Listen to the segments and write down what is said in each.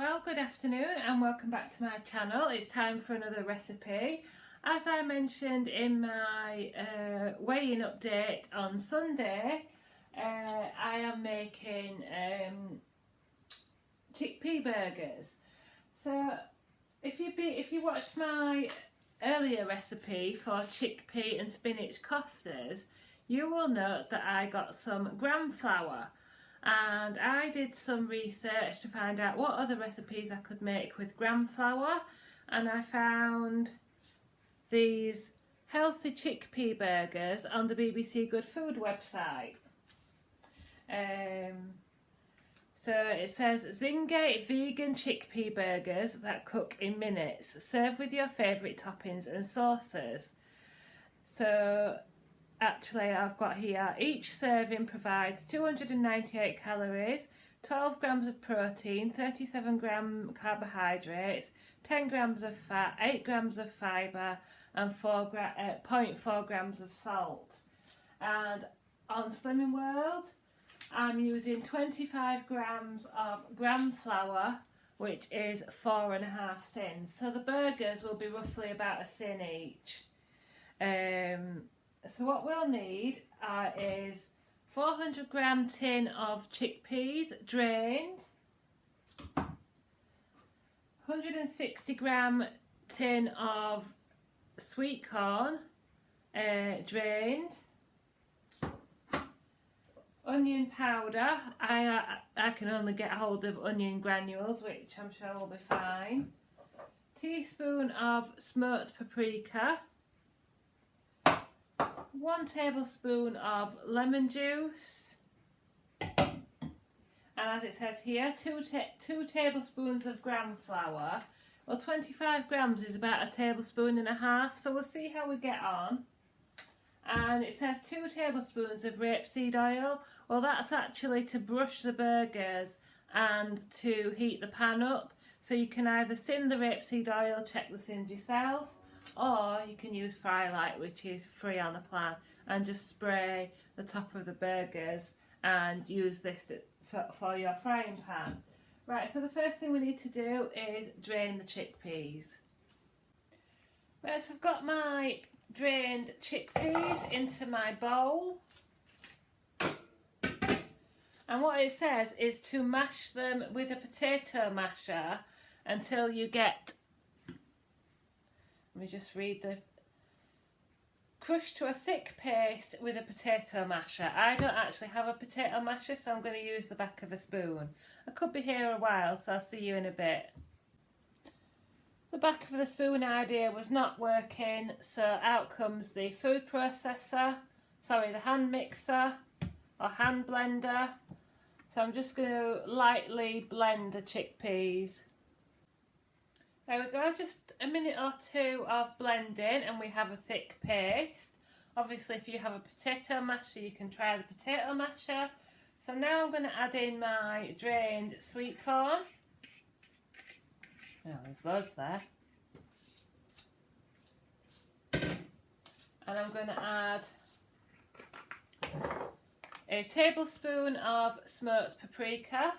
Well, good afternoon and welcome back to my channel. It's time for another recipe. As I mentioned in my weigh-in update on Sunday, I am making chickpea burgers. So if you watched my earlier recipe for chickpea and spinach koftas, you will note that I got some gram flour. And I did some research to find out what other recipes I could make with gram flour, and I found these healthy chickpea burgers on the BBC Good Food website. So it says Zingate vegan chickpea burgers that cook in minutes. Serve with your favourite toppings and sauces. So actually I've got here, each serving provides 298 calories, 12 grams of protein, 37 gram carbohydrates, 10 grams of fat, 8 grams of fibre and 0.4 grams of salt. And on Slimming World I'm using 25 grams of gram flour, which is 4.5 sins. So the burgers will be roughly about a sin each. So what we'll need is 400 gram tin of chickpeas drained, 160 gram tin of sweet corn drained, onion powder. I can only get hold of onion granules, which I'm sure will be fine, teaspoon of smoked paprika, 1 tablespoon of lemon juice, and as it says here, 2 tablespoons of gram flour. Well, 25 grams is about 1.5 tablespoons, so we'll see how we get on. And it says 2 tablespoons of rapeseed oil. Well, that's actually to brush the burgers and to heat the pan up. So you can either sin the rapeseed oil, check the sins yourself, or you can use Fry Light, which is free on the plan, and just spray the top of the burgers and use this for your frying pan. Right, so the first thing we need to do is drain the chickpeas. Right, so I've got my drained chickpeas into my bowl, and what it says is to mash them with a potato masher until you get, let me just read the, crushed to a thick paste with a potato masher. I don't actually have a potato masher, so I'm going to use the back of a spoon. I could be here a while, so I'll see you in a bit. The back of the spoon idea was not working, so out comes the food processor, sorry, the hand mixer or hand blender. So I'm just going to lightly blend the chickpeas. There we go, just a minute or two of blending and we have a thick paste. Obviously if you have a potato masher you can try the potato masher. So now I'm going to add in my drained sweet corn. Oh, there's loads there. And I'm going to add a tablespoon of smoked paprika.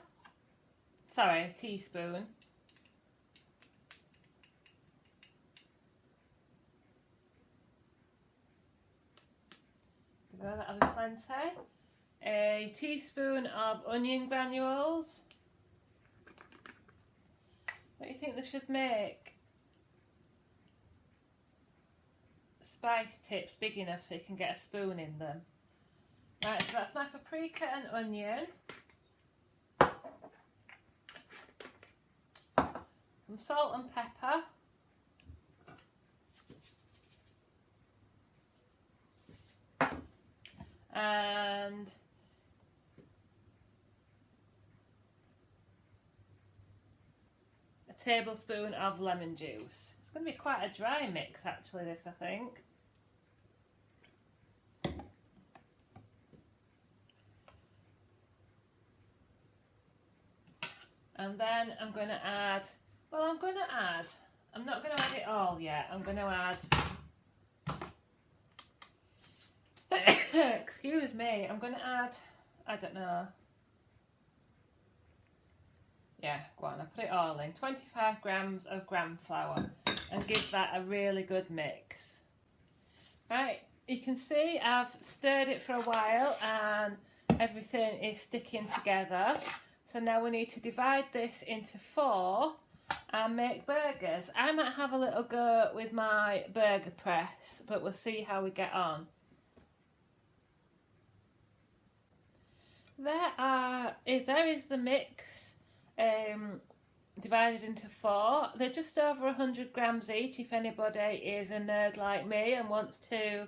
Sorry, a teaspoon. That'll be plenty. A teaspoon of onion granules. What do you think this should make? Spice tips big enough so you can get a spoon in them. Right, so that's my paprika and onion. Some salt and pepper. And a tablespoon of lemon juice. It's going to be quite a dry mix actually, this, I think. And then I'm going to add, I'm not going to add it all yet. I'm going to add excuse me, I'm going to add, I don't know, Yeah, go on, I put it all in. 25 grams of gram flour and give that a really good mix. Right, you can see I've stirred it for a while and everything is sticking together. So now we need to divide this into 4 and make burgers. I might have a little go with my burger press, but we'll see how we get on. There is the mix divided into 4. They're just over 100 grams each if anybody is a nerd like me and wants to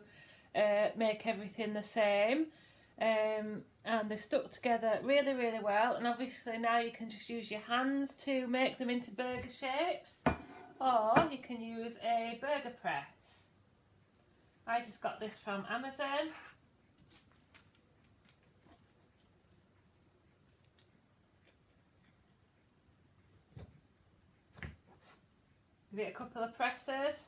make everything the same. And they're stuck together really, really well, and obviously now you can just use your hands to make them into burger shapes, or you can use a burger press. I just got this from Amazon. Give it a couple of presses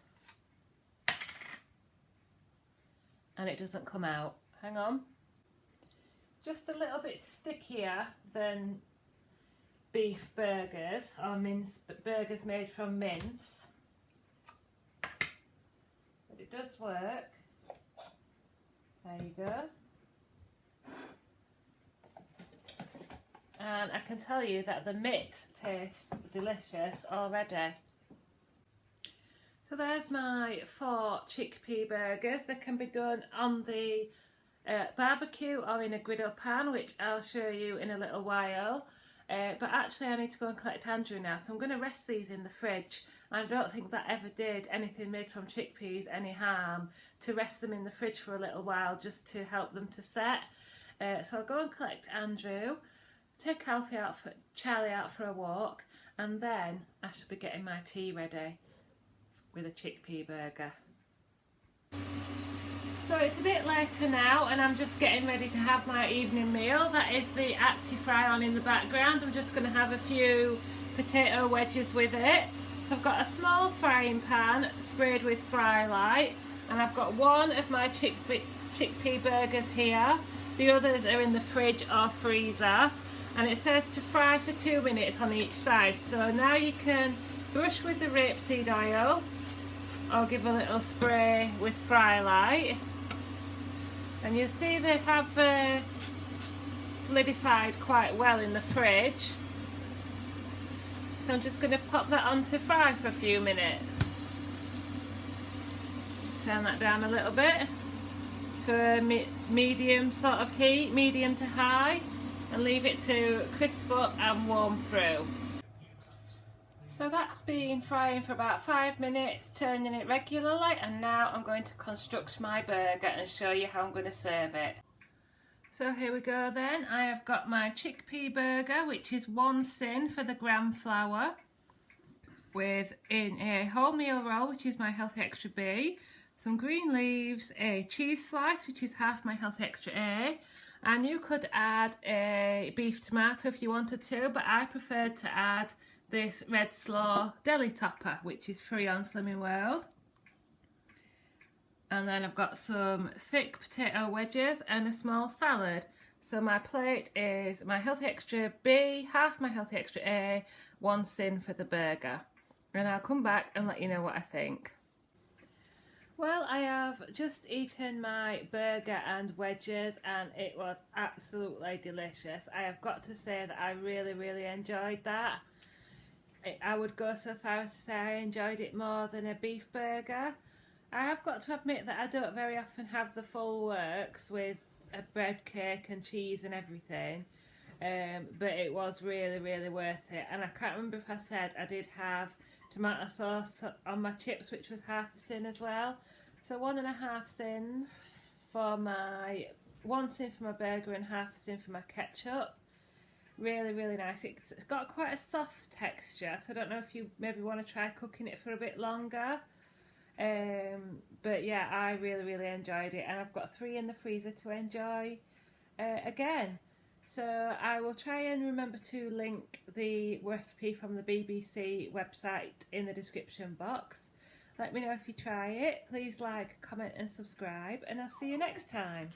and it doesn't come out. Hang on. Just a little bit stickier than beef burgers or burgers made from mince, but it does work. There you go. And I can tell you that the mix tastes delicious already. So there's my 4 chickpea burgers. They can be done on the barbecue or in a griddle pan, which I'll show you in a little while. But actually I need to go and collect Andrew now, so I'm going to rest these in the fridge. I don't think that ever did anything made from chickpeas any harm, to rest them in the fridge for a little while just to help them to set. So I'll go and collect Andrew, take Charlie out for a walk, and then I should be getting my tea ready with a chickpea burger. So it's a bit later now and I'm just getting ready to have my evening meal. That is the Actifry on in the background. I'm just going to have a few potato wedges with it. So I've got a small frying pan sprayed with Fry Light, and I've got one of my chickpea burgers here. The others are in the fridge or freezer, and it says to fry for 2 minutes on each side. So now you can brush with the rapeseed oil or give a little spray with Fry Light. And you'll see they have solidified quite well in the fridge. So I'm just going to pop that on to fry for a few minutes. Turn that down a little bit to a medium sort of heat, medium to high, and leave it to crisp up and warm through. So that's been frying for about 5 minutes, turning it regularly, and now I'm going to construct my burger and show you how I'm going to serve it. So here we go then. I have got my chickpea burger, which is 1 sin for the gram flour, with in a wholemeal roll, which is my Healthy Extra B, some green leaves, a cheese slice, which is half my Healthy Extra A, and you could add a beef tomato if you wanted to, but I preferred to add this Red Slaw deli topper, which is free on Slimming World. And then I've got some thick potato wedges and a small salad. So my plate is my Healthy Extra B, half my Healthy Extra A, 1 sin for the burger. And I'll come back and let you know what I think. Well, I have just eaten my burger and wedges and it was absolutely delicious. I have got to say that I really enjoyed that. I would go so far as to say I enjoyed it more than a beef burger. I have got to admit that I don't very often have the full works with a bread cake and cheese and everything, but it was really worth it. And I can't remember if I said I did have tomato sauce on my chips, which was half a sin as well. So 1.5 sins for my 1 sin for my burger and half a sin for my ketchup. Really nice. It's got quite a soft texture, so I don't know if you maybe want to try cooking it for a bit longer. But yeah, I really enjoyed it, and I've got 3 in the freezer to enjoy again. So I will try and remember to link the recipe from the BBC website in the description box. Let me know if you try it. Please like, comment and subscribe, and I'll see you next time.